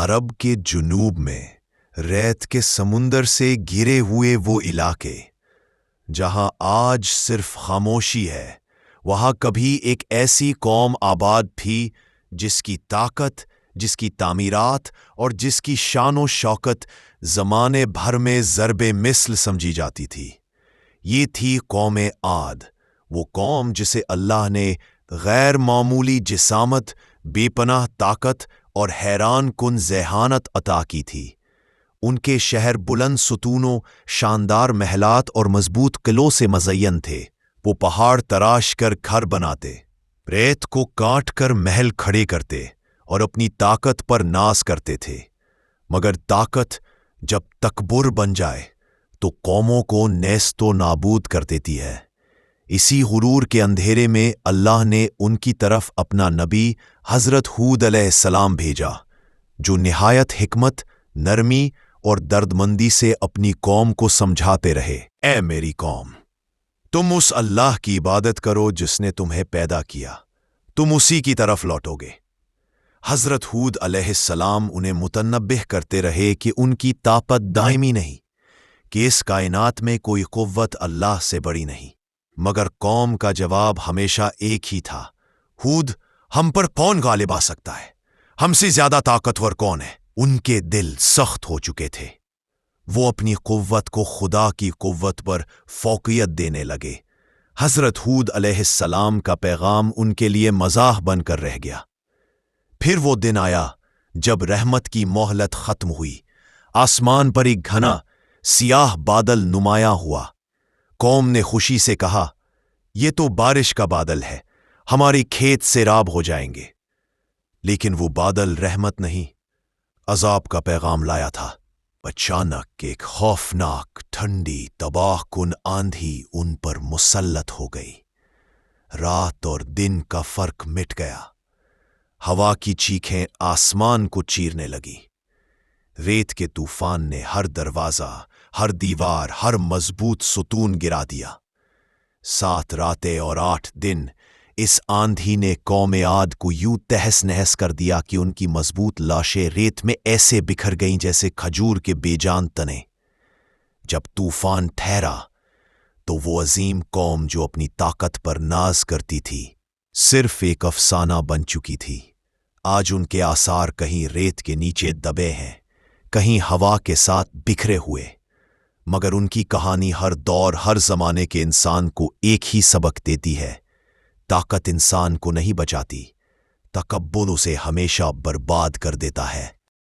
عرب کے جنوب میں ریت کے سمندر سے گھرے ہوئے وہ علاقے جہاں آج صرف خاموشی ہے، وہاں کبھی ایک ایسی قوم آباد تھی جس کی طاقت، جس کی تعمیرات اور جس کی شان و شوکت زمانے بھر میں ضرب مثل سمجھی جاتی تھی۔ یہ تھی قوم عاد، وہ قوم جسے اللہ نے غیر معمولی جسامت، بے پناہ طاقت اور حیران کن ذہانت عطا کی تھی۔ ان کے شہر بلند ستونوں، شاندار محلات اور مضبوط قلعوں سے مزین تھے۔ وہ پہاڑ تراش کر گھر بناتے، ریت کو کاٹ کر محل کھڑے کرتے اور اپنی طاقت پر ناز کرتے تھے۔ مگر طاقت جب تکبر بن جائے تو قوموں کو نیست و نابود کر دیتی ہے۔ اسی غرور کے اندھیرے میں اللہ نے ان کی طرف اپنا نبی حضرت ہود علیہ السلام بھیجا، جو نہایت حکمت، نرمی اور دردمندی سے اپنی قوم کو سمجھاتے رہے۔ اے میری قوم، تم اس اللہ کی عبادت کرو جس نے تمہیں پیدا کیا، تم اسی کی طرف لوٹو گے۔ حضرت ہود علیہ السلام انہیں متنبہ کرتے رہے کہ ان کی طاقت دائمی نہیں، کہ اس کائنات میں کوئی قوت اللہ سے بڑی نہیں۔ مگر قوم کا جواب ہمیشہ ایک ہی تھا، ہود، ہم پر کون غالب آ سکتا ہے؟ ہم سے زیادہ طاقتور کون ہے؟ ان کے دل سخت ہو چکے تھے۔ وہ اپنی قوت کو خدا کی قوت پر فوقیت دینے لگے۔ حضرت ہود علیہ السلام کا پیغام ان کے لیے مزاح بن کر رہ گیا۔ پھر وہ دن آیا جب رحمت کی مہلت ختم ہوئی، آسمان پر ایک گھنا سیاہ بادل نمایاں ہوا۔ قوم نے خوشی سے کہا، یہ تو بارش کا بادل ہے، ہمارے کھیت سیراب ہو جائیں گے۔ لیکن وہ بادل رحمت نہیں، عذاب کا پیغام لایا تھا۔ اچانک ایک خوفناک، ٹھنڈی، تباہ کن آندھی ان پر مسلط ہو گئی۔ رات اور دن کا فرق مٹ گیا۔ ہوا کی چیخیں آسمان کو چیرنے لگی۔ ریت کے طوفان نے ہر دروازہ، ہر دیوار، ہر مضبوط ستون گرا دیا۔ 7 راتیں اور 8 دن اس آندھی نے قوم عاد کو یوں تہس نہس کر دیا کہ ان کی مضبوط لاشیں ریت میں ایسے بکھر گئیں جیسے کھجور کے بے جان تنے۔ جب طوفان ٹھہرا تو وہ عظیم قوم جو اپنی طاقت پر ناز کرتی تھی، صرف ایک افسانہ بن چکی تھی۔ آج ان کے آثار کہیں ریت کے نیچے دبے ہیں، کہیں ہوا کے ساتھ بکھرے ہوئے، مگر ان کی کہانی ہر دور، ہر زمانے کے انسان کو ایک ہی سبق دیتی ہے: طاقت انسان کو نہیں بچاتی، تکبر اسے ہمیشہ برباد کر دیتا ہے۔